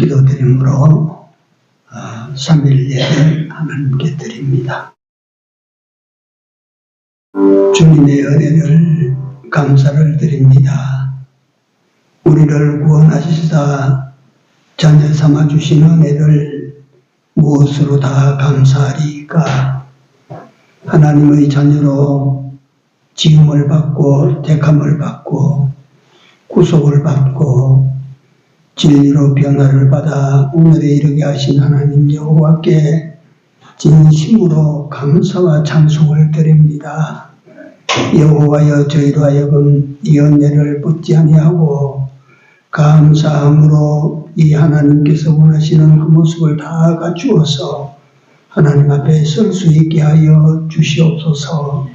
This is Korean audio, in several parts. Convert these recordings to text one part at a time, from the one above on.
기도드림으로 3일 예배 하나님께 드립니다. 주님의 은혜를 감사를 드립니다. 우리를 구원하시다 자녀 삼아주신 은혜를 무엇으로 다 감사하리까? 하나님의 자녀로 지음을 받고 택함을 받고 구속을 받고 진리로 변화를 받아 오늘에 이르게 하신 하나님 여호와께 진심으로 감사와 찬송을 드립니다. 여호와여, 저희로 하여금 이 은혜를 붙지 아니하고 감사함으로 이 하나님께서 원하시는 그 모습을 다 갖추어서 하나님 앞에 설 수 있게 하여 주시옵소서.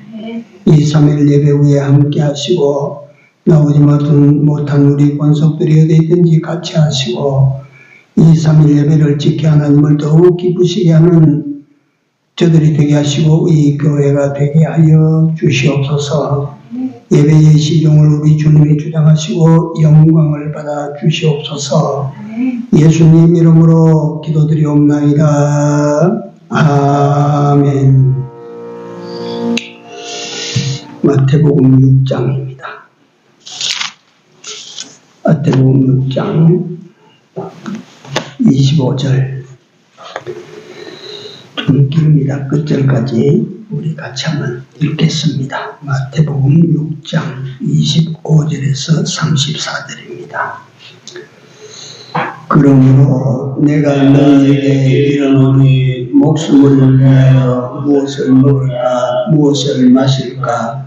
이 3일 예배 후에 함께 하시고 나오지 못한 우리 권속들이 어디 있든지 같이 하시고 이 3일 예배를 지켜 하나님을 더욱 기쁘시게 하는 저들이 되게 하시고 이 교회가 되게 하여 주시옵소서. 예배의 시종을 우리 주님이 주장하시고 영광을 받아 주시옵소서. 예수님 이름으로 기도드리옵나이다. 아멘. 마태복음 6장입니다. 마태복음 6장 25절 좀 깁니다. 끝절까지 우리 같이 한번 읽겠습니다. 마태복음 6장 25절에서 34절입니다. 그러므로 내가 너희에게 이르노니 목숨을 위하여 무엇을 먹을까 무엇을 마실까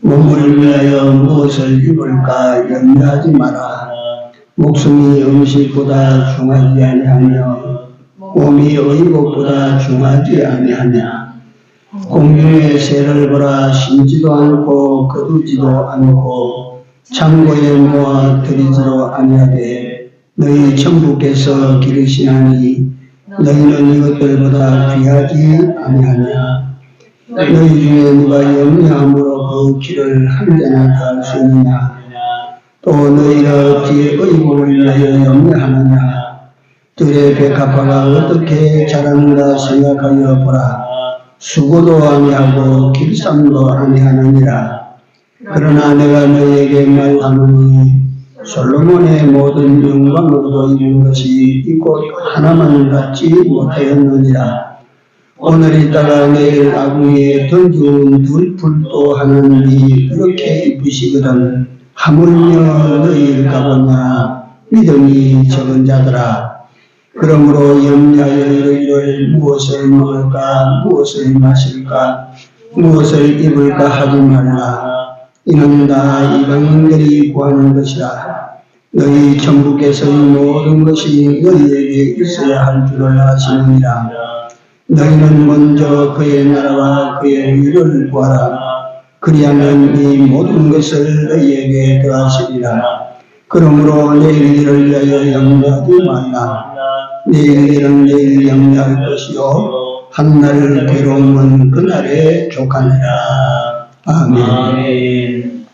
몸을 위하여 무엇을 입을까 염려하지 마라. 목숨이 음식보다 중하지 아니하며 몸이 의복보다 중하지 아니하냐. 공중의 새를 보라. 심지도 않고 거두지도 않고 창고에 모아 들이지도 아니하되 너희 천부께서 기르시나니 너희는 이것들보다 귀하지 아니하냐. 너희 중에 누가 염려함으로 그 길을 한 잔을 더할 수 있느냐. 또 너희가 어찌 의복을 위하여 염려하느냐. 들의 백합화가 어떻게 자라는가 생각하여 보라. 수고도 아니하고 길쌈도 아니하느니라. 그러나 내가 너희에게 말하노니 솔로몬의 모든 영광으로도 이룬 것이 이 꽃 하나만 갖지 못하였느니라. 오늘 있다가 내일 아궁이에 던지는 들풀도 하나님이 이렇게 이쁘시거든 하물며 너희일까 보냐. 믿음이 적은 자들아. 그러므로 염려하여 너희를 무엇을 먹을까 무엇을 마실까 무엇을 입을까 하지 말라. 이는 다 이방인들이 구하는 것이라. 너희 천부께서의 모든 것이 너희에게 있어야 할 줄을 아시느니라. 너희는 먼저 그의 나라와 그의 의를 구하라. 그리하면 이 모든 것을 너희에게 더하시리라. 그러므로 내일 일을 위하여 염려하지 말라. 내일 일은 내일 염려할 것이요 한날 괴로움은 그날에 족하니라. 아멘.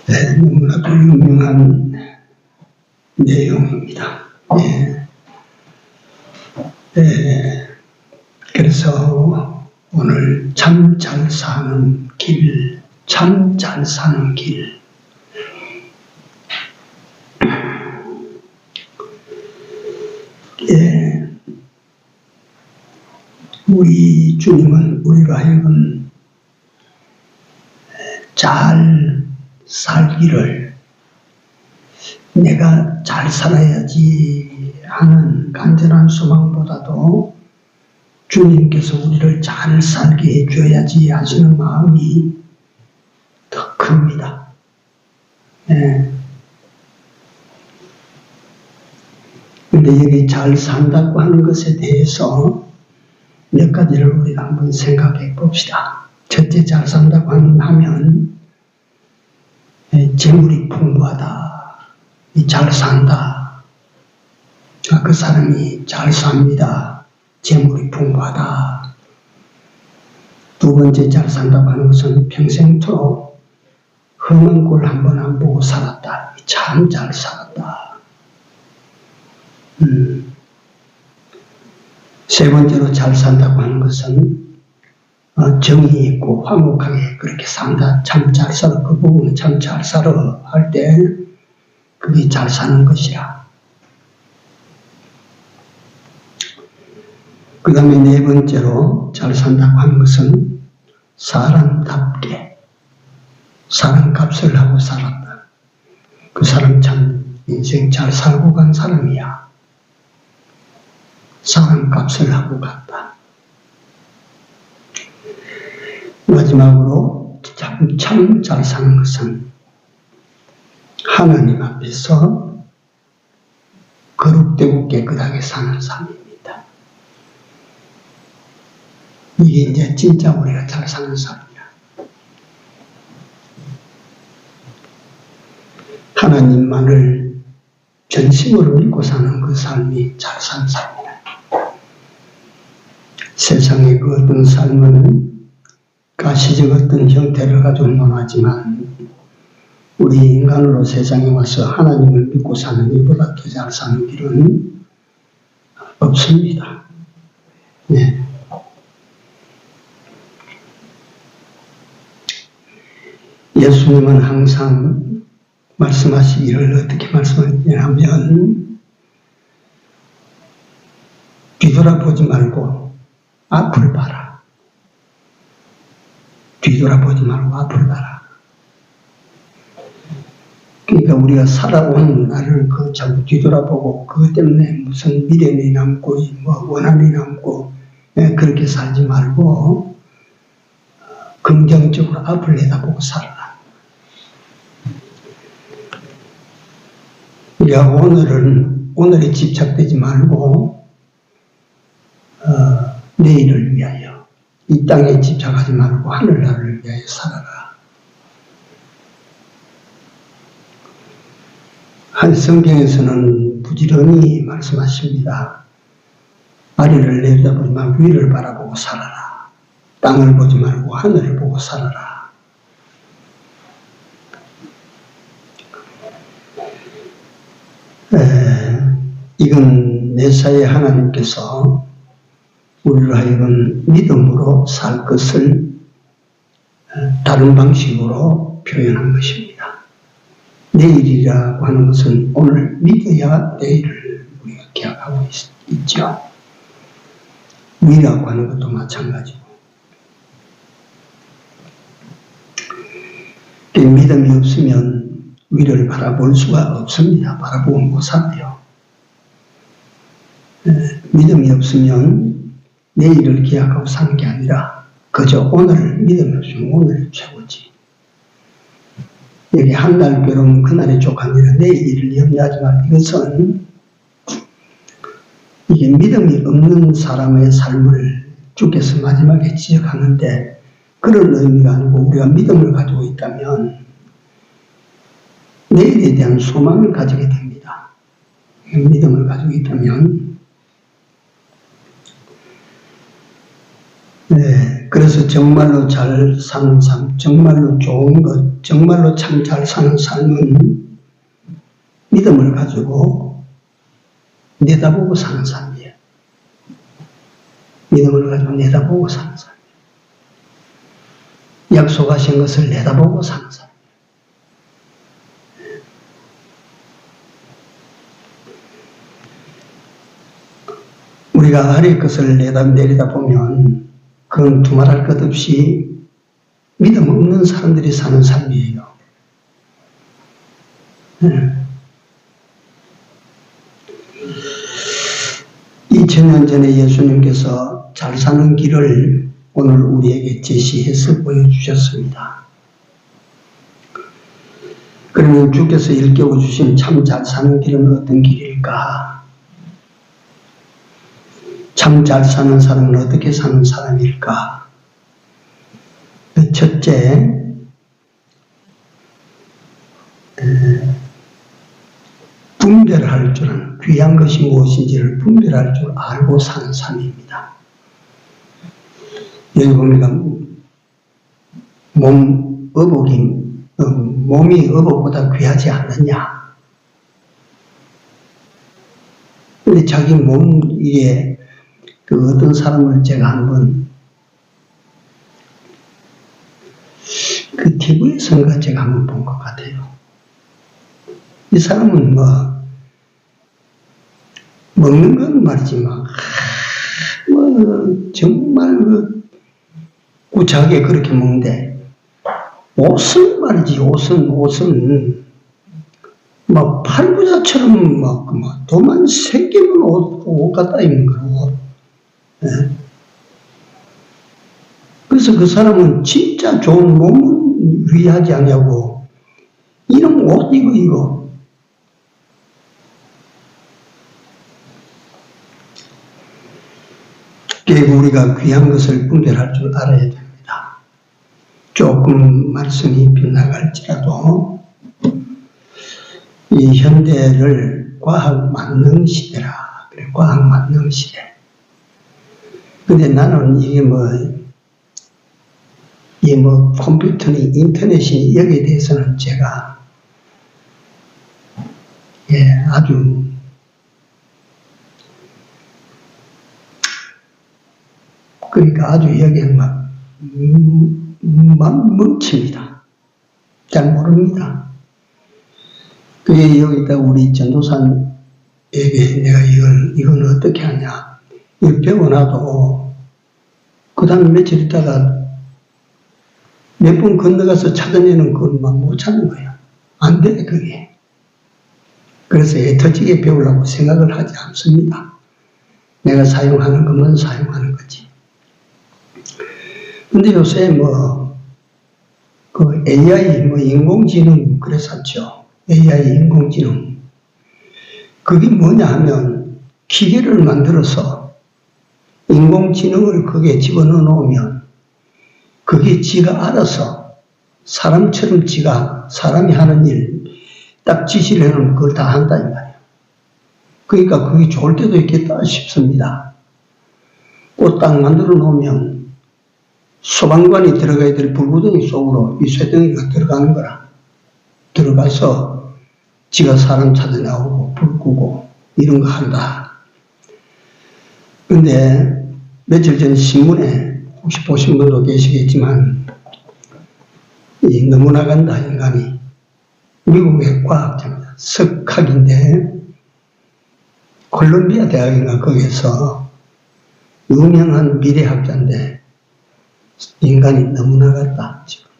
네, 너무나도 유명한 내용입니다. 그래서 오늘 참 잘 사는 길, 참 잘 사는 길. 우리 주님은 우리로 하여금 잘 살기를 내가 잘 살아야지 하는 간절한 소망보다도 주님께서 우리를 잘 살게 해줘야지 하시는 마음이 더 큽니다. 그런데 여기 잘 산다고 하는 것에 대해서 몇 가지를 우리가 한번 생각해 봅시다. 첫째, 잘 산다고 하면 재물이 풍부하다, 잘 산다, 그 사람이 잘 삽니다, 재물이 풍부하다. 두 번째, 잘 산다고 하는 것은 평생토록 험한 꼴 한 번 안 보고 살았다, 참 잘 살았다. 세 번째로 잘 산다고 하는 것은 정의 있고 화목하게 그렇게 산다. 참 잘 살아. 그 부분은 참 잘 살아 할 때 그게 잘 사는 것이야. 그 다음에 네 번째로 잘 산다고 하는 것은 사람답게 사람값을 하고 살았다. 그 사람 참 인생 잘 살고 간 사람이야. 사람값을 하고 갔다. 마지막으로 참 잘 사는 것은 하나님 앞에서 거룩되고 깨끗하게 사는 삶입니다. 이게 이제 진짜 우리가 잘 사는 삶이야. 하나님만을 전심으로 믿고 사는 그 삶이 잘 사는 삶이야. 세상의 그 어떤 삶은 가시적 어떤 형태를 가지고 논하지만 우리 인간으로 세상에 와서 하나님을 믿고 사는 이보다 더 잘 사는 길은 없습니다. 네. 예수님은 항상 말씀하시기를 어떻게 말씀하시냐면 뒤돌아보지 말고 앞을 봐라. 뒤돌아보지 말고 앞을 봐라. 그러니까 우리가 살아온 날을 그 자꾸 뒤돌아보고 그것 때문에 무슨 미련이 남고 뭐 원한이 남고 그렇게 살지 말고 긍정적으로 앞을 내다보고 살아라. 우리가 오늘에 집착되지 말고 내일을 위하여 이 땅에 집착하지 말고 하늘나라를 위하여 살아라. 한 성경에서는 부지런히 말씀하십니다. 아래를 내려다보지 말고 위를 바라보고 살아라. 땅을 보지 말고 하늘을 보고 살아라. 이건 메시아의 하나님께서 우리로 하여금 믿음으로 살 것을 다른 방식으로 표현한 것입니다. 내일이라고 하는 것은 오늘 믿어야 내일을 우리가 기약하고 있죠. 위라고 하는 것도 마찬가지고. 믿음이 없으면 위를 바라볼 수가 없습니다. 바라보면 못 살아요. 믿음이 없으면 내일을 기약하고 사는 게 아니라 그저 오늘을 믿음이 없으면 오늘이 최고지. 여기 한 날 괴로우면 그날이 족하니라 내일 일을 염려하지 말. 이것은 이게 믿음이 없는 사람의 삶을 주께서 마지막에 지적하는데 그런 의미가 아니고 우리가 믿음을 가지고 있다면 내일에 대한 소망을 가지게 됩니다. 믿음을 가지고 있다면 그래서 정말로 잘 사는 삶, 정말로 좋은 것, 정말로 참 잘 사는 삶은 믿음을 가지고 내다보고 사는 삶이에요. 믿음을 가지고 내다보고 사는 삶. 약속하신 것을 내다보고 사는 삶. 우리가 아래 것을 내려다보면 그건 두말할 것 없이 믿음 없는 사람들이 사는 삶이에요. 2000년 전에 예수님께서 잘 사는 길을 오늘 우리에게 제시해서 보여주셨습니다. 그러면 주께서 일깨워 주신 참 잘 사는 길은 어떤 길일까? 참 잘 사는 사람은 어떻게 사는 사람일까? 첫째, 분별할 줄 아는, 귀한 것이 무엇인지를 분별할 줄 알고 사는 삶입니다. 여기 보면 몸이 어복보다 귀하지 않느냐? 근데 자기 몸 위에 그 어떤 사람을 제가 한번 그 TV에서인가 제가 한번 본 것 같아요. 이 사람은 먹는 건 말이지만, 정말 구차하게 그렇게 먹는데, 옷은 말이지, 옷은, 팔부자처럼 도만 3개만 옷 갖다 입는 거야, 옷. 네? 그래서 그 사람은 진짜 좋은 몸은 위하지 않냐고, 이런 옷 이거. 그리고 우리가 귀한 것을 분별할 줄 알아야 됩니다. 조금 말씀이 빗나갈지라도 이 현대를 과학 만능 시대라. 그래, 과학 만능 시대. 근데 나는 이게 컴퓨터니 인터넷이 여기에 대해서는 제가 아주 그러니까 아주 여기는 멈춥니다. 잘 모릅니다. 그게 여기다 우리 전도사에게 내가 이건 어떻게 하냐. 이걸 배워놔도 그 다음에 며칠 있다가 몇 번 건너가서 찾아내는 걸 못 찾는 거야. 안 돼, 그게. 그래서 애터지게 배우려고 생각을 하지 않습니다. 내가 사용하는 것만 사용하는 거지. 근데 요새 그 AI, 인공지능, 그랬었죠. AI, 인공지능. 그게 뭐냐 하면, 기계를 만들어서 인공지능을 거기에 집어넣어 놓으면, 그게 지가 알아서 사람처럼 사람이 하는 일, 딱 지시를 해놓으면 그걸 다 한다, 이 말이에요. 그러니까 그게 좋을 때도 있겠다 싶습니다. 꽃 딱 만들어 놓으면, 소방관이 들어가야 될 불구덩이 속으로 이 쇠덩이가 들어가는 거라. 들어가서 지가 사람 찾아 나오고 불 끄고 이런 거 한다. 근데 며칠 전 신문에 혹시 보신 분도 계시겠지만 너무 나간다 인간이. 미국의 과학자입니다. 석학인데 콜롬비아 대학인가 거기에서 유명한 미래학자인데 인간이 너무 나갔다, 지금.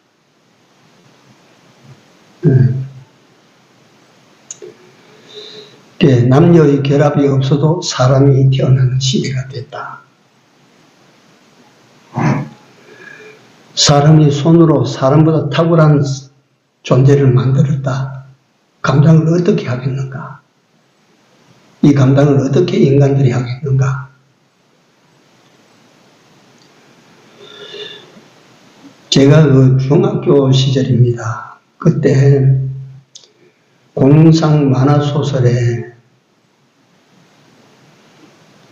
남녀의 결합이 없어도 사람이 태어나는 시대가 됐다. 사람이 손으로 사람보다 탁월한 존재를 만들었다. 감당을 어떻게 하겠는가? 이 감당을 어떻게 인간들이 하겠는가? 제가 그 중학교 시절입니다. 그때 공상 만화소설에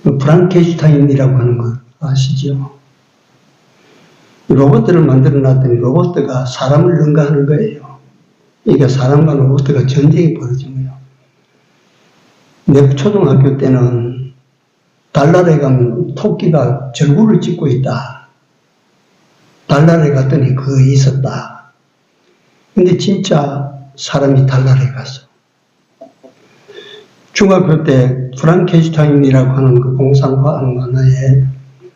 프랑켄슈타인이라고 하는 거 아시죠? 로봇들을 만들어 놨더니 로봇가 사람을 능가하는 거예요. 그러니까 사람과 로봇가 전쟁이 벌어진 거예요. 내 초등학교 때는 달나라에 가면 토끼가 절구를 찍고 있다. 달나라에 갔더니 그거 있었다. 근데 진짜 사람이 달나라에 갔어. 중학교 때 프랑켄슈타인이라고 하는 그 공상과학 만화에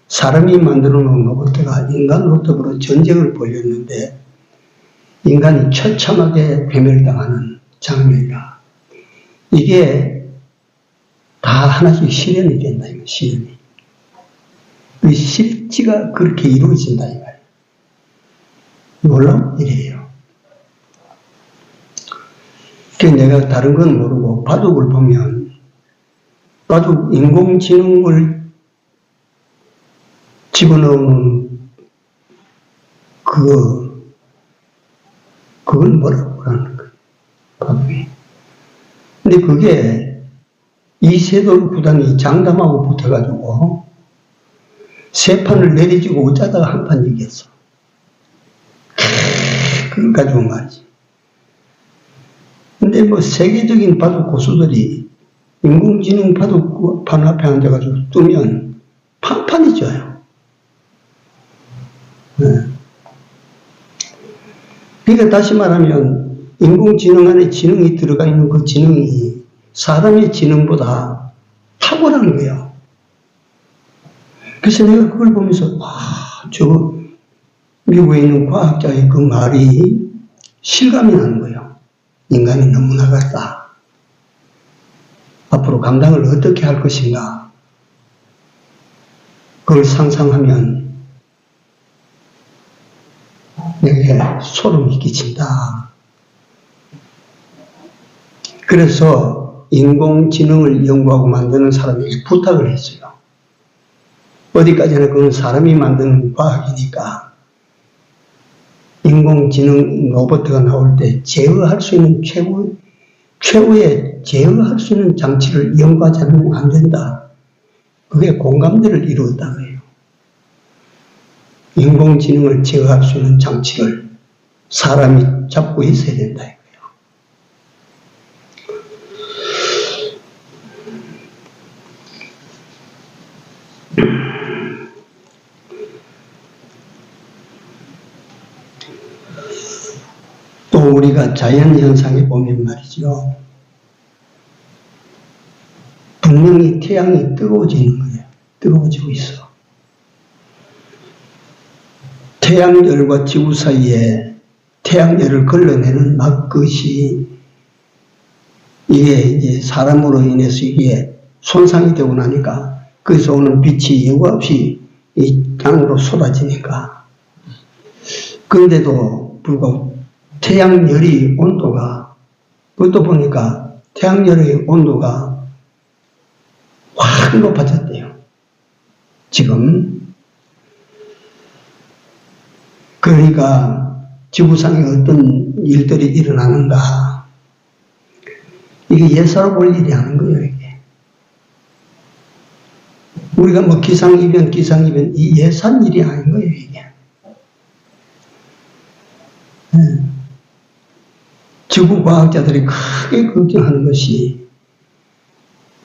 사람이 만들어 놓은 로봇가 인간으로 더불어 전쟁을 벌였는데 인간이 처참하게 괴멸당하는 장면이라. 이게 다 하나씩 실현이 된다, 이거 실현이. 그 실지가 그렇게 이루어진다, 이거. 물론 이래요. 내가 다른 건 모르고 바둑을 보면 바둑 인공지능을 집어넣는 그걸 뭐라고 하는 거예요, 바둑이. 근데 그게 이세돌 구단이 장담하고 붙어가지고 세 판을 내리지고 어쩌다가 한 판 이겼어. 그걸 가지고 말이지. 근데 세계적인 바둑 고수들이 인공지능파도 판 앞에 앉아가지고 뜨면 판판이 쪄요. 네. 그러니까 다시 말하면 인공지능 안에 지능이 들어가 있는 그 지능이 사람의 지능보다 탁월한 거예요. 그래서 내가 그걸 보면서 저거 미국에 있는 과학자의 그 말이 실감이 나는 거예요. 인간이 너무 나갔다. 앞으로 감당을 어떻게 할 것인가. 그걸 상상하면 내게 소름이 끼친다. 그래서 인공지능을 연구하고 만드는 사람에게 부탁을 했어요. 어디까지나 그건 사람이 만드는 과학이니까 인공지능 로봇가 나올 때 제어할 수 있는 최후의 제어할 수 있는 장치를 연구하지 않으면 안 된다. 그게 공감대를 이루었다 그래요. 인공지능을 제어할 수 있는 장치를 사람이 잡고 있어야 된다 이거예요. 또 우리가 자연현상에 보면 말이죠. 분명히 태양이 뜨거워지는 거예요. 뜨거워지고 있어. 태양열과 지구 사이에 태양열을 걸러내는 막것이 이게 이제 사람으로 인해서 이게 손상이 되고 나니까 거기서 오는 빛이 예고 없이 이 땅으로 쏟아지니까 그런데도 불구하고 태양열의 온도가 그것도 보니까 태양열의 온도가 확 높아졌대요. 지금 그러니까 지구상에 어떤 일들이 일어나는가 이게 예사로 볼 일이 아닌 거예요. 이게 우리가 뭐 기상이변 이 예산 일이 아닌 거예요. 이게 지구과학자들이 크게 걱정하는 것이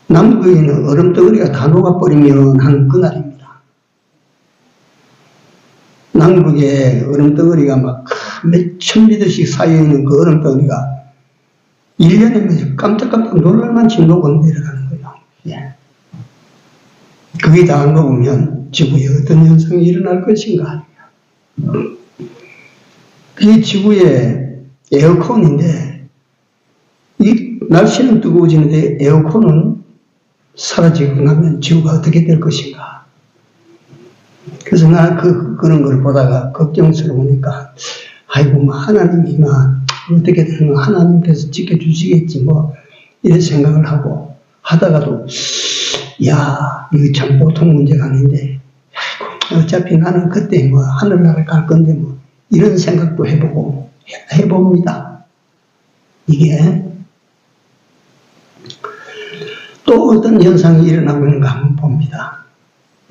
남극에는 얼음덩어리가 다 녹아버리면 하는 그날입니다. 남극에 얼음덩어리가 막 몇천 미터씩 쌓여있는 그 얼음덩어리가 1년에 깜짝깜짝 놀랄만치 녹아 내려가는 거예요. 예. 그게 다 녹으면 지구에 어떤 현상이 일어날 것인가. 이 지구의 에어컨인데 이 날씨는 뜨거워지는데 에어컨은 사라지고 나면 지구가 어떻게 될 것인가. 그래서 나 그런 걸 보다가 걱정스러우니까 아이고 뭐 하나님이 막 어떻게든 하나님께서 지켜주시겠지 뭐 이런 생각을 하고 하다가도 야 이거 참 보통 문제가 아닌데 아이고 어차피 나는 그때 뭐 하늘나라 갈 건데 뭐 이런 생각도 해봅니다. 이게 또 어떤 현상이 일어나고 있는가 한번 봅니다.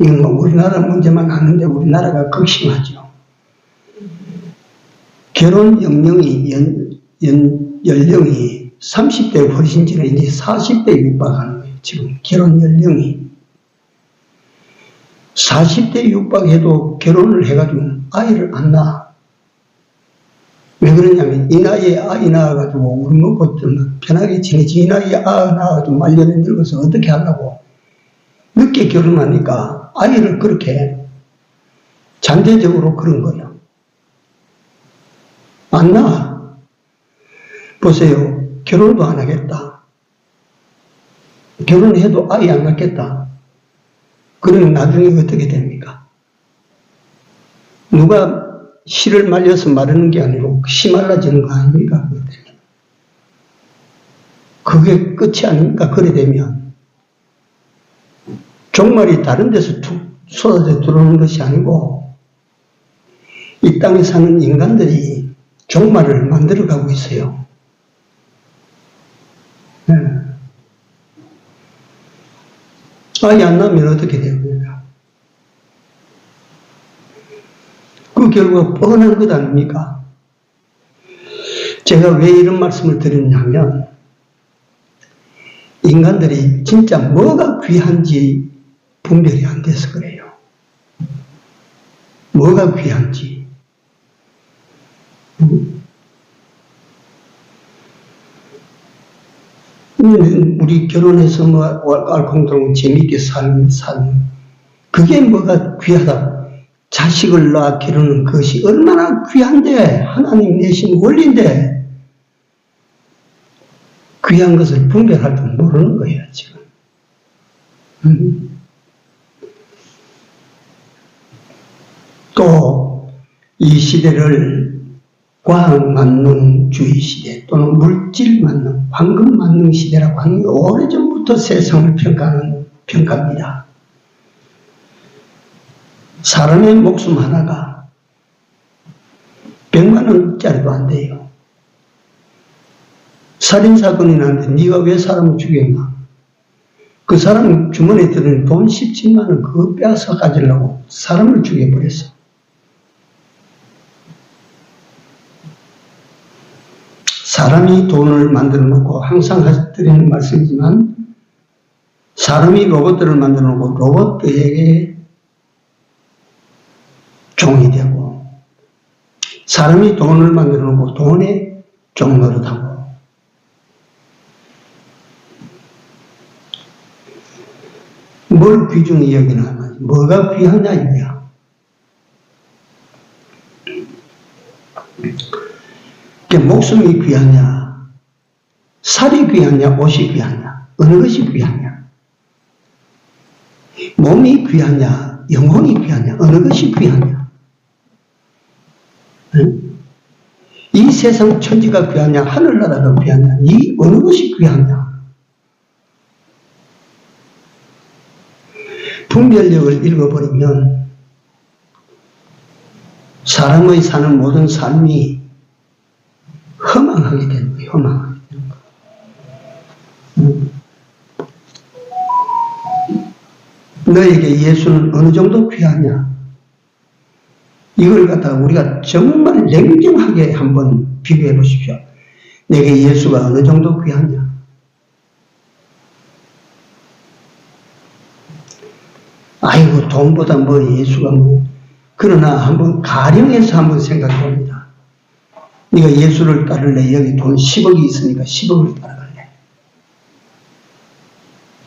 이건 뭐 우리나라 문제만 아는데 우리나라가 극심하죠. 결혼 연령이 연령이 30대 훨씬 지나 이제 40대 육박하는 거예요. 지금 결혼 연령이 40대 육박해도 결혼을 해가지고 아이를 안 낳아. 왜 그러냐면 이 나이에 아이 낳아가지고 우리 먹고 좀 편하게 지내지 이 나이에 아이 낳아가지고 말년에 늙어서 어떻게 하려고 늦게 결혼하니까 아이를 그렇게 잠재적으로 그런 거예요. 안 낳아. 보세요. 결혼도 안 하겠다. 결혼해도 아이 안 낳겠다. 그러면 나중에 어떻게 됩니까? 누가 씨를 말려서 마르는 게 아니고 씨 말라지는 거 아닙니까? 그게 끝이 아닙니까? 그래 되면 종말이 다른 데서 툭 쏟아져 들어오는 것이 아니고 이 땅에 사는 인간들이 종말을 만들어가고 있어요. 아이 안 낳으면 어떻게 됩니까? 그 결과가 뻔한 것 아닙니까? 제가 왜 이런 말씀을 드렸냐면 인간들이 진짜 뭐가 귀한지 분별이 안 돼서 그래요. 뭐가 귀한지. 우리 결혼해서 뭐 알콩달콩 재밌게 살면 그게 뭐가 귀하다. 자식을 낳아 기르는 것이 얼마나 귀한데, 하나님 내신 원리인데 귀한 것을 분별할 줄 모르는 거예요, 지금. 또 이 시대를 과학만능주의 시대 또는 물질만능, 황금만능 시대라고 하는 게 오래전부터 세상을 평가하는 평가입니다. 사람의 목숨 하나가 100만 원짜리도 안 돼요. 살인사건이 났는데 네가 왜 사람을 죽였나? 그 사람 주머니에 들은 돈 17만 원 그거 빼앗아 가지려고 사람을 죽여버렸어. 사람이 돈을 만들어 놓고 항상 드리는 말씀이지만 사람이 로봇들을 만들어 놓고 로봇들에게 종이 되고 사람이 돈을 만들어 놓고 돈의 종 노릇하고 뭘 귀중히 여기나 뭐가 귀하냐 이거야. 목숨이 귀하냐, 살이 귀하냐, 옷이 귀하냐, 어느 것이 귀하냐, 몸이 귀하냐, 영혼이 귀하냐, 어느 것이 귀하냐, 응? 이 세상 천지가 귀하냐, 하늘나라가 귀하냐, 이 어느 것이 귀하냐. 분별력을 읽어버리면 사람의 사는 모든 삶이 허망하게 되는 거예요. 허망하게 되는 거예요. 너에게 예수는 어느 정도 귀하냐? 이걸 갖다가 우리가 정말 냉정하게 한번 비교해 보십시오. 내게 예수가 어느 정도 귀하냐? 아이고 돈보다 뭐 예수가 뭐. 그러나 한번 가령해서 한번 생각해 봅니다. 네가 예수를 따를래? 여기 돈 10억이 있으니까 10억을 따라갈래?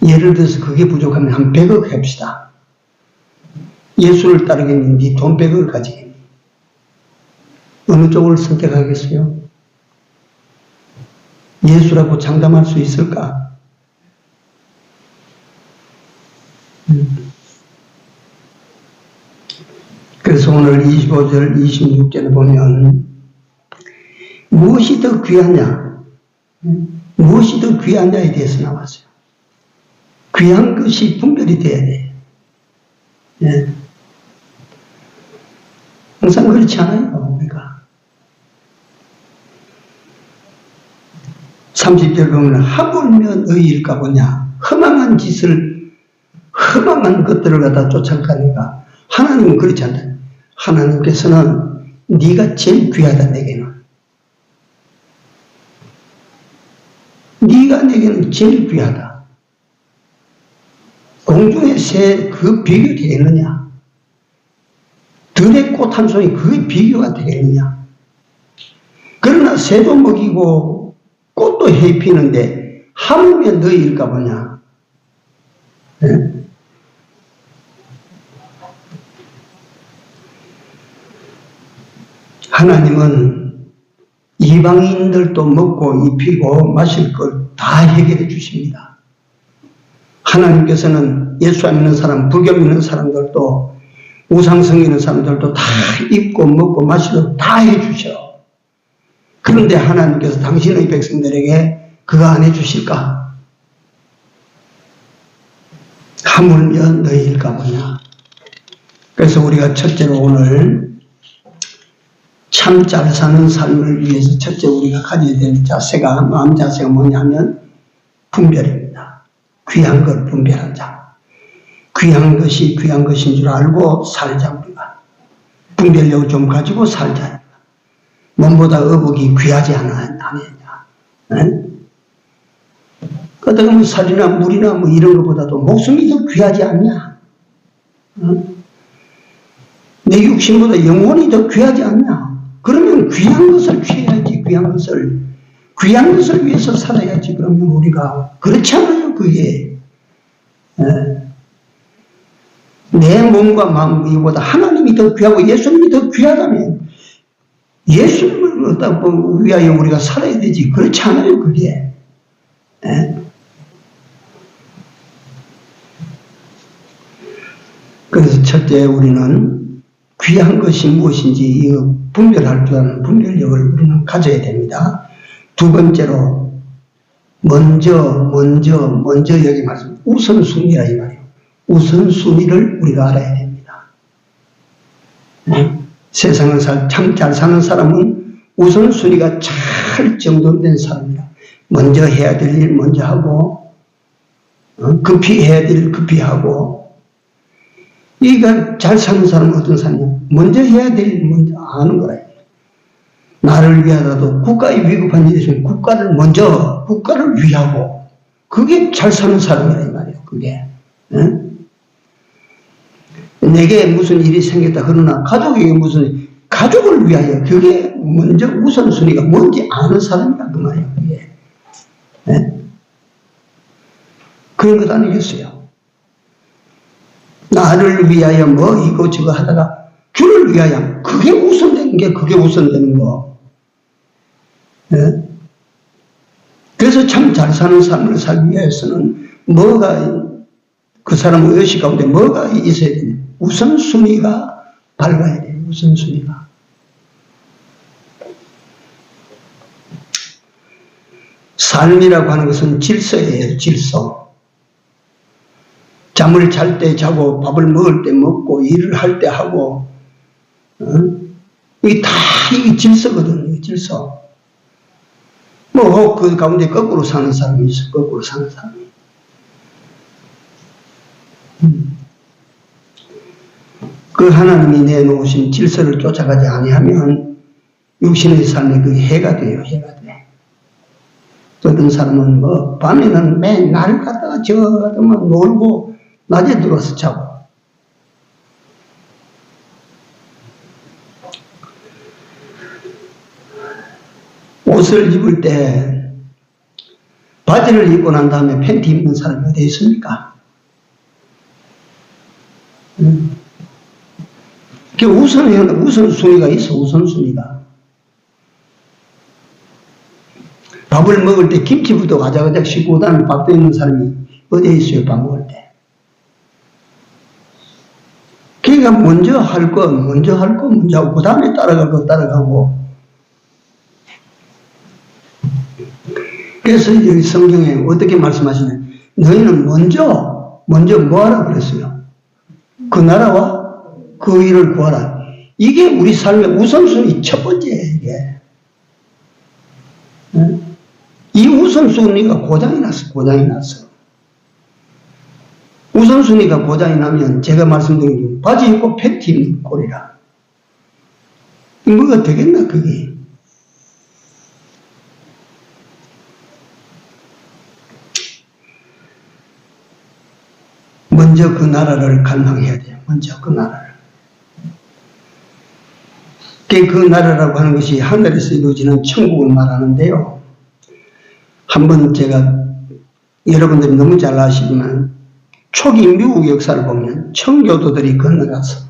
예를 들어서 그게 부족하면 한 100억 합시다. 예수를 따르겠니? 네 돈 100억을 가지겠니? 어느 쪽을 선택하겠어요? 예수라고 장담할 수 있을까? 그래서 오늘 25절, 26절에 보면 무엇이 더 귀하냐? 무엇이 더 귀하냐에 대해서 나왔어요. 귀한 것이 분별이 돼야 돼. 예. 항상 그렇지 않아요, 우리가. 30절 보면 하물며 너희일까 보냐. 허망한 짓을, 허망한 것들을 갖다 쫓아가니까 하나님은 그렇지 않다. 하나님께서는 네가 제일 귀하다, 내게는. 네가 내게는 제일 귀하다. 공중의 새 그 비교 되겠느냐? 들의 꽃 한 송이 그 비교가 되겠느냐? 그러나 새도 먹이고 꽃도 해 피는데 하물며 너희일까 보냐? 네? 하나님은 이방인들도 먹고 입히고 마실 걸 다 해결해 주십니다. 하나님께서는 예수 안 믿는 사람, 불교 믿는 사람들도 우상성 있는 사람들도 다 입고 먹고 마시고 다 해주셔. 그런데 하나님께서 당신의 백성들에게 그거 안 해주실까? 하물며 너희일까 보냐. 그래서 우리가 첫째로 오늘 참 잘 사는 삶을 위해서 첫째 우리가 가져야 될 자세가, 마음 자세가 뭐냐면 분별입니다. 귀한 걸 분별하자. 귀한 것이 귀한 것인 줄 알고 살자, 우리가. 분별력을 좀 가지고 살자. 몸보다 어복이 귀하지 않느냐. 네? 그러다가 뭐 살이나 물이나 뭐 이런 것보다도 목숨이 더 귀하지 않냐? 내 육신보다 영혼이 더 귀하지 않냐? 그러면 귀한 것을 취해야지, 귀한 것을 위해서 살아야지. 그러면 우리가 그렇지 않아요, 그게. 내 몸과 마음 이보다 하나님이 더 귀하고 예수님이 더 귀하다면 예수님을 위하여 우리가 살아야 되지. 그렇지 않아요, 그게. 그래서 첫째 우리는 귀한 것이 무엇인지 분별할 줄 아는 분별력을 우리는 가져야 됩니다. 두 번째로 먼저 여기 말씀 우선순위라 이 말이에요. 우선순위를 우리가 알아야 됩니다. 세상을 참 잘 사는 사람은 우선순위가 잘 정돈된 사람이다. 먼저 해야 될 일 먼저 하고 급히 해야 될 일 급히 하고. 이가 잘 사는 사람은 어떤 사람이냐? 먼저 해야 될 일 먼저 하는 거라. 나를 위하여도 국가에 위급한 일이 있으면 국가를 위하고. 그게 잘 사는 사람이라 이 말이에요. 그게. 내게 무슨 일이 생겼다 그러나 가족에게 가족을 위하여 그게 먼저 우선순위가 뭔지 아는 사람이라 그 말이에요. 그게. 그런 것 아니겠어요? 나를 위하여 뭐 이거 저거 하다가 주를 위하여 그게 우선되는 거. 그래서 참 잘 사는 삶을 살기 위해서는 그 사람의 의식 가운데 뭐가 있어야 되냐? 우선순위가 밝아야 돼요. 우선순위가. 삶이라고 하는 것은 질서예요. 질서. 잠을 잘 때 자고 밥을 먹을 때 먹고 일을 할 때 하고 이게 다 이게 질서거든요. 질서. 그 가운데 거꾸로 사는 사람이 있어. 거꾸로 사는 사람이. 그 하나님이 내놓으신 질서를 쫓아가지 아니하면 육신의 삶에 그게 해가 돼요. 해가 돼. 어떤 사람은 밤에는 맨날 갔다가 놀고 낮에 들어와서 자고. 옷을 입을 때 바지를 입고 난 다음에 팬티 입는 사람이 어디 있습니까? 우선순위가 있어. 우선순위가. 밥을 먹을 때 김치부터 가자가자 씻고 그다음에 밥도 있는 사람이 어디에 있어요? 밥 먹을 때. 그러니까 먼저 할 거 먼저 하고 그 다음에 따라갈 거 따라가고. 그래서 여기 성경에 어떻게 말씀하시냐? 너희는 먼저 뭐 하라 그랬어요? 그 나라와 그 일을 구하라. 이게 우리 삶의 우선순위 첫 번째예요. 이게. 이 우선순위가 고장이 났어. 우선순위가 고장이 나면 제가 말씀드린 게 바지 입고 팬티 입는 꼴이라. 뭐가 되겠나 그게. 먼저 그 나라를 갈망해야 돼요. 먼저 그 나라를. 그 나라라고 하는 것이 하늘에서 이루어지는 천국을 말하는데요. 한번 제가 여러분들이 너무 잘 아시지만 초기 미국 역사를 보면 청교도들이 건너가서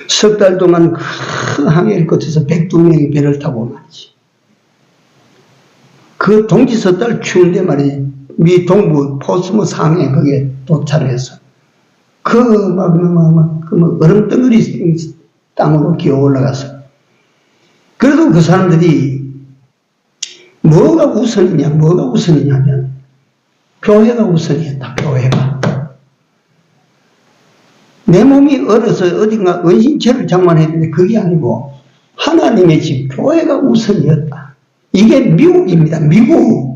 석 달 동안 큰 항해를 거쳐서 102명의 배를 타고 말이지. 그 동지 석 달 추운데 말이지. 미 동부 포스모스 항에 거기에 도착을 해서 얼음덩어리 땅으로 기어 올라가서 그래도 그 사람들이 뭐가 우선이냐면 교회가 우선이었다. 교회가. 내 몸이 얼어서 어딘가 은신처를 장만해야 되는데 그게 아니고 하나님의 집 교회가 우선이었다. 이게 미국입니다. 미국.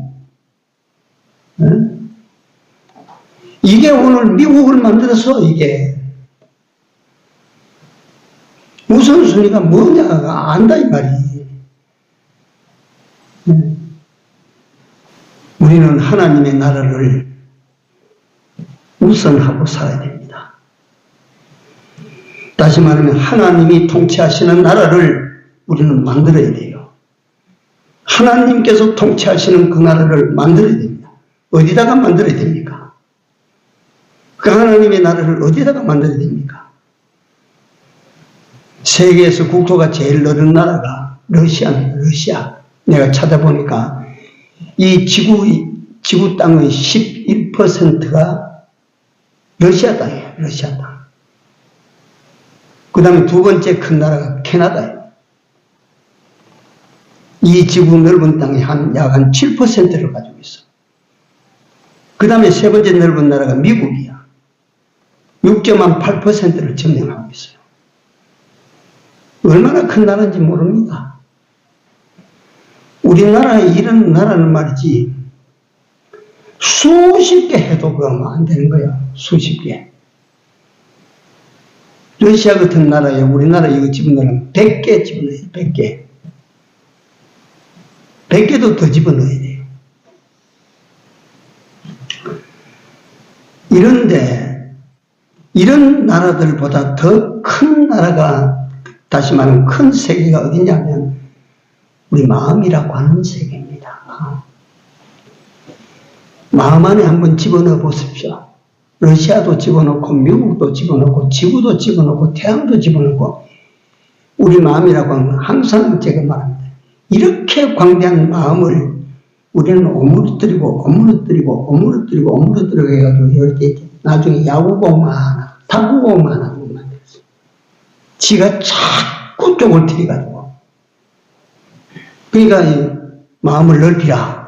이게 오늘 미국을 만들어서 이게 우선순위가 뭐냐가 안다 이 말이에요. 우리는 하나님의 나라를 우선하고 살아야 됩니다. 다시 말하면 하나님이 통치하시는 나라를 우리는 만들어야 돼요. 하나님께서 통치하시는 그 나라를 만들어야 됩니다. 어디다가 만들어야 됩니까? 그 하나님의 나라를 어디다가 만들어야 됩니까? 세계에서 국토가 제일 넓은 나라가 러시아입니다. 러시아. 내가 찾아보니까 이 지구 땅의 11%가 러시아 땅이에요. 러시아 땅. 그 다음에 두 번째 큰 나라가 캐나다예요. 이 지구 넓은 땅이 약 한 7%를 가지고 있어. 그 다음에 세 번째 넓은 나라가 미국이야. 6.8%를 점령하고 있어요. 얼마나 큰 나라인지 모릅니다. 우리나라에 이런 나라는 말이지 수십 개 해도 그거 안 되는 거야. 수십 개. 러시아 같은 나라에 우리나라 이거 집어넣으면 100개 집어넣어요. 100개. 100개도 더 집어넣어야 돼요. 이런데 이런 나라들보다 더 큰 나라가, 다시 말하면 큰 세계가 어디냐면 우리 마음이라고 하는 세계입니다. 마음 안에 한번 집어넣어 보십시오. 러시아도 집어넣고 미국도 집어넣고 지구도 집어넣고 태양도 집어넣고 우리 마음이라고 하면 항상 제가 말합니다. 이렇게 광대한 마음을 우리는 오므러뜨리고 해가지고 이렇게 나중에 야구공만 하나, 탁구공만 하고 만들었어요. 지가 자꾸 쪽을 들여가지고. 그러니까 이 마음을 넓히라.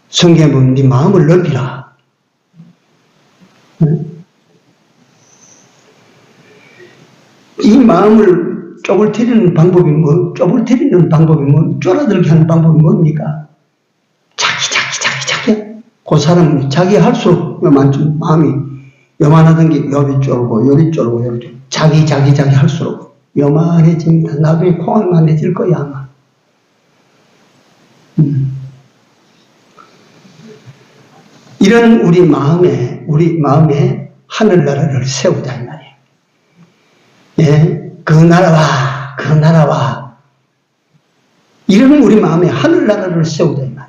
성경에 보면 네 마음을 넓히라. 이 마음을 쪼글트리는 방법이 쪼라들게 하는 방법이 뭡니까? 자기. 그 사람은 자기 할수록 마음이 요만하던 게 여기 쫄고 자기 할수록 요만해집니다. 나중에 콩알만해질 거야, 아마. 이런 우리 마음에 하늘나라를 세우자, 이 말이에요. 예? 그 나라와. 이런 우리 마음에 하늘나라를 세우자, 이 말이에요.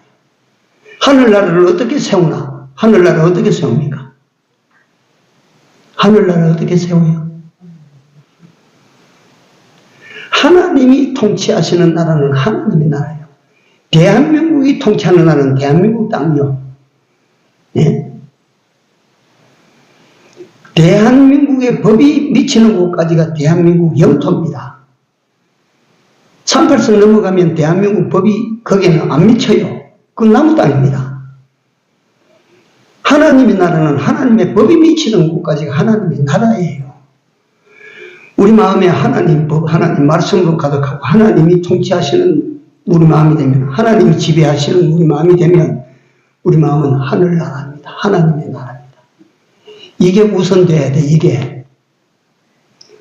하늘나라를 어떻게 세우나? 하늘나라 어떻게 세웁니까? 하늘나라 어떻게 세워요? 하나님이 통치하시는 나라는 하나님의 나라예요. 대한민국이 통치하는 나라는 대한민국 땅이요. 예? 대한민국의 법이 미치는 곳까지가 대한민국 영토입니다. 38선 넘어가면 대한민국 법이 거기에는 안 미쳐요. 그건 남의 땅입니다. 하나님의 나라는 하나님의 법이 미치는 곳까지가 하나님의 나라예요. 우리 마음에 하나님 법, 하나님 말씀으로 가득하고 하나님이 통치하시는 우리 마음이 되면, 하나님이 지배하시는 우리 마음이 되면 우리 마음은 하늘나라입니다. 하나님의 나라입니다. 이게 우선돼야 돼. 이게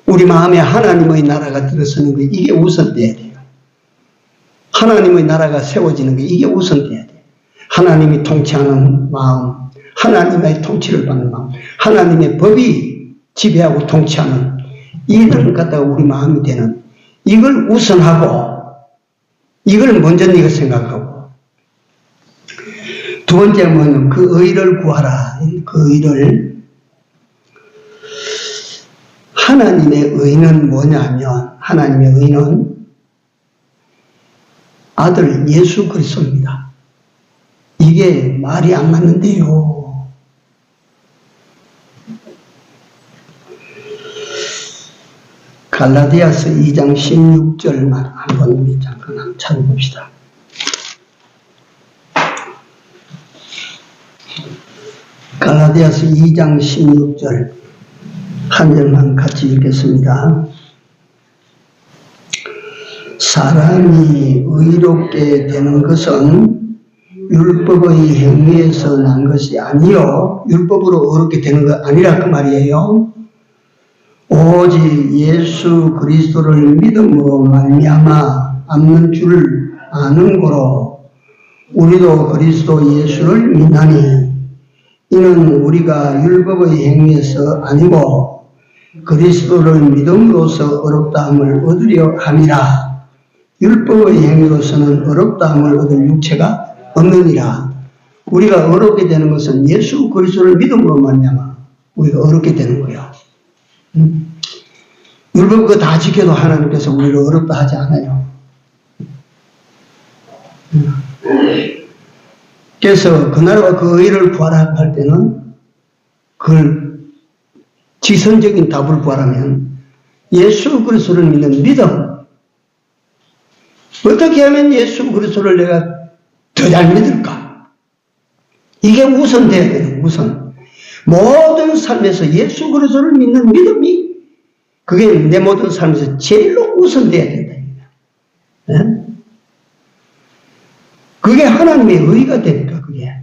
우리 마음에 하나님의 나라가 들어서는 거, 이게 우선돼야 돼요. 하나님의 나라가 세워지는 게 이게 우선돼야 돼. 하나님이 통치하는 마음, 하나님의 통치를 받는 마음, 하나님의 법이 지배하고 통치하는 이런 갖다가 우리 마음이 되는, 이걸 우선하고 이걸 먼저 네가 생각하고, 두 번째는 뭐냐면 그 의를 구하라. 그 의를, 하나님의 의는 뭐냐면, 하나님의 의는 아들 예수 그리스도입니다. 이게 말이 안 맞는데요. 갈라디아서 2장 16절만 한번 잠깐 찾아봅시다. 갈라디아서 2장 16절 한 절만 같이 읽겠습니다. 사람이 의롭게 되는 것은 율법의 행위에서 난 것이 아니요, 율법으로 의롭게 되는 것 아니라 그 말이에요. 오직 예수 그리스도를 믿음으로 말미암아 않는 줄 아는 거로 우리도 그리스도 예수를 믿나니 이는 우리가 율법의 행위에서 아니고 그리스도를 믿음으로써 어렵다함을 얻으려 함이라. 율법의 행위로서는 어렵다함을 얻을 육체가 없느니라. 우리가 어렵게 되는 것은 예수 그리스도를 믿음으로 말미암아 우리가 어렵게 되는 거예요. 율법 그거 다 지켜도 하나님께서 우리를 어렵다 하지 않아요. 그래서 그 나라와 그 의를 구하라 할 때는 그걸 지선적인 답을 구하라면 예수 그리스도를 믿는 믿음. 어떻게 하면 예수 그리스도를 내가 더 잘 믿을까? 이게 우선돼야 돼요. 우선. 모든 삶에서 예수 그리스도를 믿는 믿음이 그게 내 모든 삶에서 제일로 우선돼야 된다. 네? 그게 하나님의 의가 되니까 그게.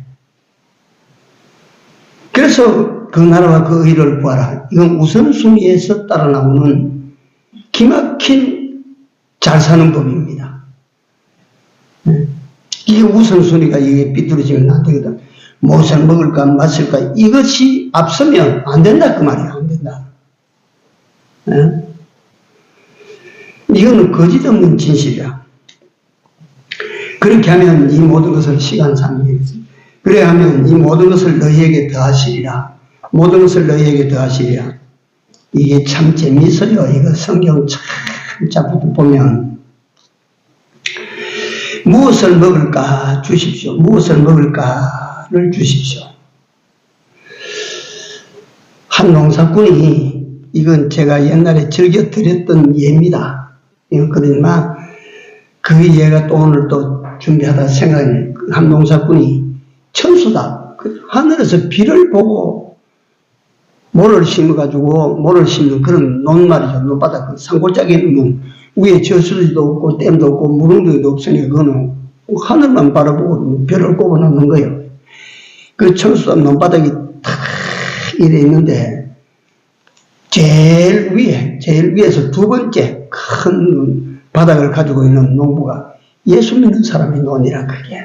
그래서 그 나라와 그 의를 구하라. 이건 우선순위에서 따라 나오는 기막힌 잘 사는 법입니다. 이게 우선순위가 이게 삐뚤어지면 안 되거든. 무엇을 먹을까 마실까 이것이 앞서면 안 된다 그 말이야. 안 된다. 이거는 거짓 없는 진실이야. 그렇게 하면 이 모든 것을 시간상이겠어. 그래 하면 이 모든 것을 너희에게 더하시리라. 모든 것을 너희에게 더하시리라. 이게 참 재미있어요. 이거 성경 참 자꾸 보면 무엇을 먹을까 주십시오. 무엇을 먹을까를 주십시오. 한 농사꾼이 이건 제가 옛날에 즐겨 드렸던 예입니다. 그러지만 그 예가 또 오늘 또 준비하다 생각이 한 농사꾼이 천수다. 하늘에서 비를 보고 모를 심어가지고 모를 심는 그런 논 말이죠. 논바닥 산골짜기에 있는 위에 저수지도 없고 댐도 없고 무릉도도 없으니 그거는 하늘만 바라보고 별을 꼽아놓는 거예요. 그 천수다 논바닥이 탁 이래 있는데 제일 위에서 두 번째 큰 바닥을 가지고 있는 농부가 예수 믿는 사람이 논이라 그게.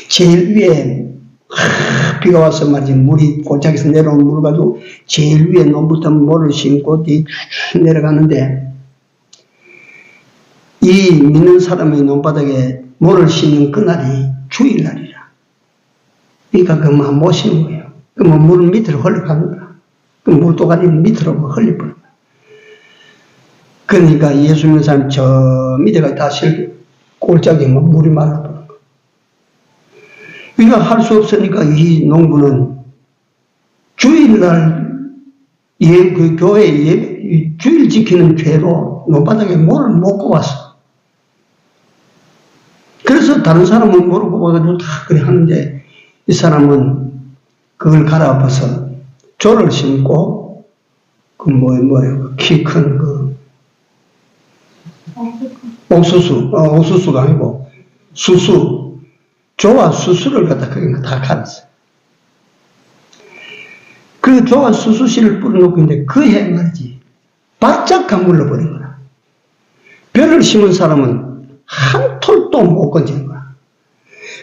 제일 위에 비가 와서 말이지 물이 골짜기에서 내려온 물을 가지고 제일 위에 논부터 모를 심고 쭉 내려가는데 이 믿는 사람의 논바닥에 모를 심는 그날이 주일날이라. 그러니까 그만 못 심는 거예요. 그러면 물은 밑으로 흘러가는 거야. 그 물도가니 밑으로 흘려버린 거야. 그러니까 예수 믿는 사람이 저 밑에가 다 골짜기에 물이 말라버린 거야. 우리가 할 수 없으니까 이 농부는 주일날 그 교회 주일 지키는 죄로 논바닥에 물을 못 꼽았어. 그래서 다른 사람은 물을 꼽아가지고 다 그래 하는데 이 사람은 그걸 갈아엎어서 조를 심고 그 뭐예요 키 큰 그 옥수수가 아니고 수수 조와 수수를 갖다 거기 다 갈았어요. 그 조와 수수씨를 뿌려놓고 있는데 그 해 말이지 바짝 가물러버린 거야. 벼를 심은 사람은 한 톨도 못 건지는 거야.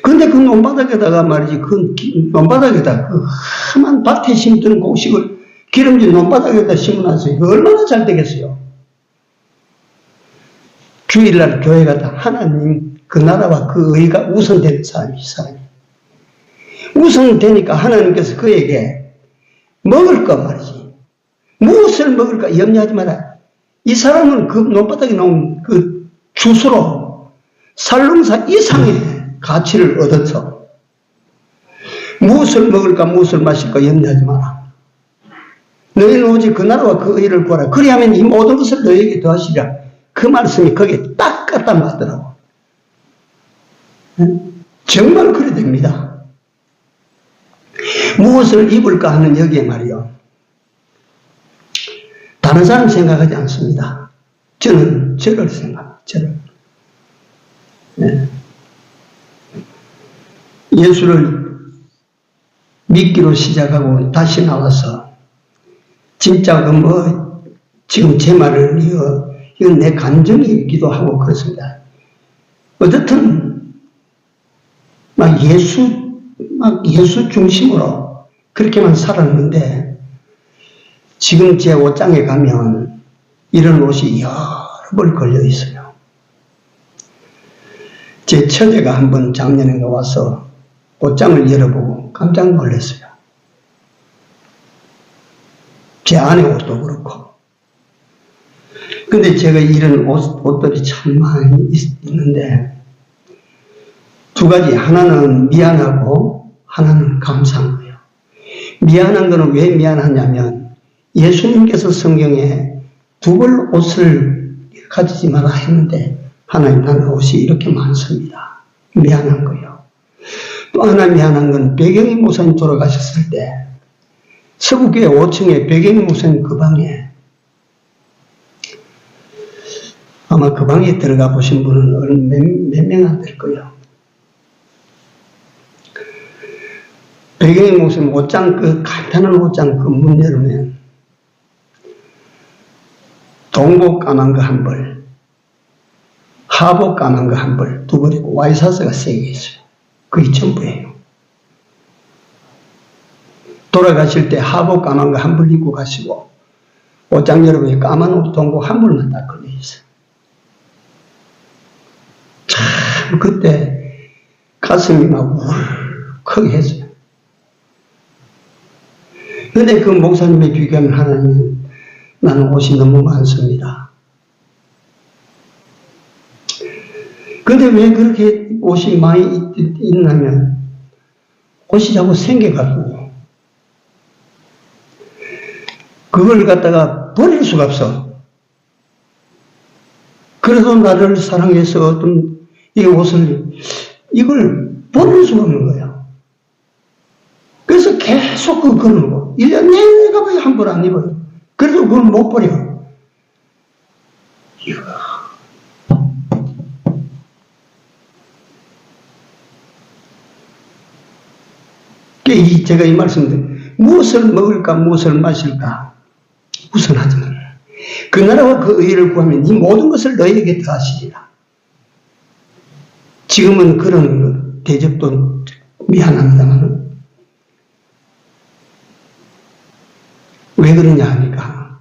근데 그 논바닥에다가 말이지 그 논바닥에다 그 험한 밭에 심던 곡식을 기름진 논바닥에다 심어놔서 이거 얼마나 잘 되겠어요. 주일날 교회 가다 하나님 그 나라와 그 의가 우선되는 사람이 이 사람이. 우선되니까 하나님께서 그에게 먹을 거 말이지. 무엇을 먹을까 염려하지 마라. 이 사람은 그 논바닥에 나온 그 주스로 살롱사 이상의 가치를 얻어서 무엇을 먹을까 무엇을 마실까 염려하지 마라. 너희는 오직 그 나라와 그 의를 구하라. 그리하면 이 모든 것을 너희에게 더하시리라. 그 말씀이 거기에 딱 갖다 맞더라고. 정말 그래 됩니다. 무엇을 입을까 하는 여기에 말이요. 다른 사람 생각하지 않습니다. 저는 저를 생각합니다. 저를. 네. 예수를 믿기로 시작하고 다시 나와서 진짜 지금 제 말을 이건 내 감정이기도 하고 그렇습니다. 어쨌든 막 예수 중심으로 그렇게만 살았는데, 지금 제 옷장에 가면 이런 옷이 여러 벌 걸려 있어요. 제 처제가 한번 작년에 와서 옷장을 열어보고 깜짝 놀랐어요. 제 아내 옷도 그렇고. 근데 제가 이런 옷들이 참 많이 있는데, 두 가지, 하나는 미안하고 하나는 감사한 거예요. 미안한 거는 왜 미안하냐면, 예수님께서 성경에 두 벌 옷을 가지지 마라 했는데, 하나님 나는 옷이 이렇게 많습니다. 미안한 거예요. 또 하나 미안한 건 백영희 목사님 돌아가셨을 때 서구교회 5층에 백영희 목사님 그 방에, 아마 그 방에 들어가 보신 분은 몇 명 안 될 거예요. 백영희 목사님 옷장, 그 간단한 옷장 그 문 열면 동복 까만 거 한 벌, 하복 까만 거 한 벌, 두 벌이고 와이사스가 3개 있어요. 그게 전부예요. 돌아가실 때 하복 까만 거 한 벌 입고 가시고, 옷장 여러분이 까만 옷 동복 한 벌만 딱 걸려 있어요. 참 그때 가슴이 막 울컥해져요. 근데 그 목사님에 비교하면 하나님은 나는 옷이 너무 많습니다. 근데 왜 그렇게 옷이 많이 있냐면, 옷이 자꾸 생겨가지고 그걸 갖다가 버릴 수가 없어. 그래도 나를 사랑해서 어떤 이 옷을, 이걸 버릴 수가 없는 거예요. 그래서 계속 그거는 거. 1년 내가 봐야 한 벌 안 입어요. 그래도 그걸 못 버려. 이거. 제가 이 말씀을, 무엇을 먹을까, 무엇을 마실까, 우선 하지만, 그 나라와 그 의를 구하면 이 모든 것을 너희에게 더하시리라. 지금은 그런 대접도 미안합니다만, 왜 그러냐 하니까,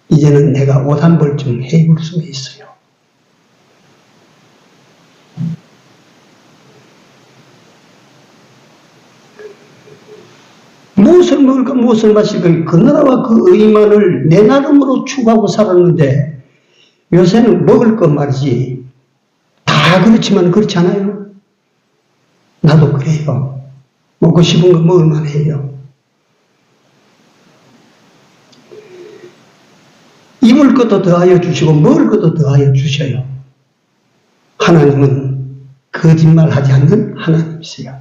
이제는 내가 옷 한 벌 좀 해입을 수가 있어요. 무엇을 먹을까, 무엇을 마실까, 그 나라와 그 의만을 내 나름으로 추구하고 살았는데, 요새는 먹을 것 말이지, 다 그렇지만 그렇지 않아요? 나도 그래요. 먹고 싶은 거 먹을만 해요. 입을 것도 더하여 주시고 먹을 것도 더하여 주셔요. 하나님은 거짓말하지 않는 하나님이세요.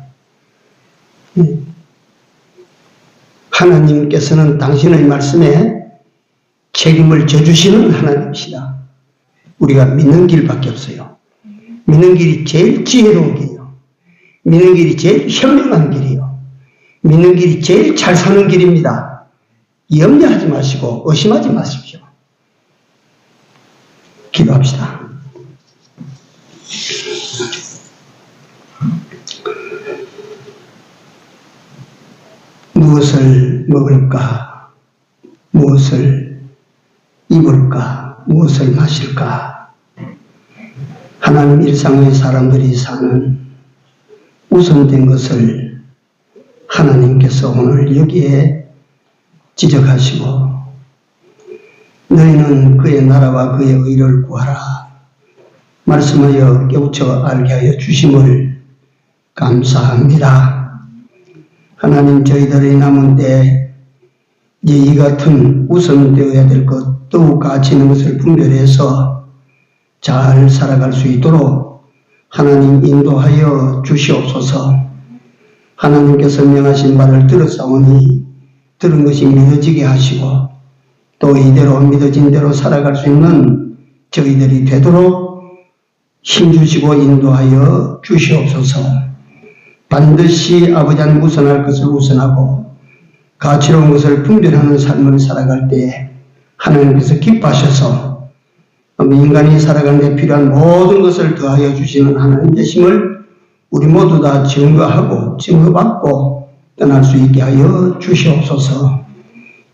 하나님께서는 당신의 말씀에 책임을 져주시는 하나님이시다. 우리가 믿는 길밖에 없어요. 믿는 길이 제일 지혜로운 길이요. 믿는 길이 제일 현명한 길이요. 믿는 길이 제일 잘 사는 길입니다. 염려하지 마시고 의심하지 마십시오. 기도합시다. 무엇을 먹을까? 무엇을 입을까? 무엇을 마실까? 하나님 일상의 사람들이 사는 우선된 것을 하나님께서 오늘 여기에 지적하시고, 너희는 그의 나라와 그의 의를 구하라 말씀하여 깨우쳐 알게 하여 주심을 감사합니다. 하나님, 저희들의 남은 때에 이제 이 같은 우선되어야 될 것, 더욱 가치 있는 것을 분별해서 잘 살아갈 수 있도록 하나님 인도하여 주시옵소서. 하나님께서 명하신 말을 들었사오니 들은 것이 믿어지게 하시고, 또 이대로 믿어진 대로 살아갈 수 있는 저희들이 되도록 힘주시고 인도하여 주시옵소서. 반드시 아버지는 우선할 것을 우선하고 가치로운 것을 분별하는 삶을 살아갈 때에 하나님께서 기뻐하셔서 인간이 살아가는 데 필요한 모든 것을 더하여 주시는 하나님 되심을 우리 모두 다 증거하고 증거받고 떠날 수 있게 하여 주시옵소서.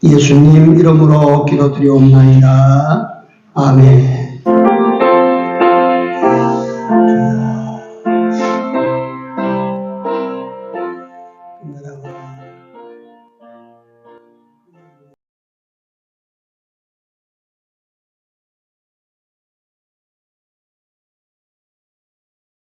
예수님 이름으로 기도드리옵나이다. 아멘.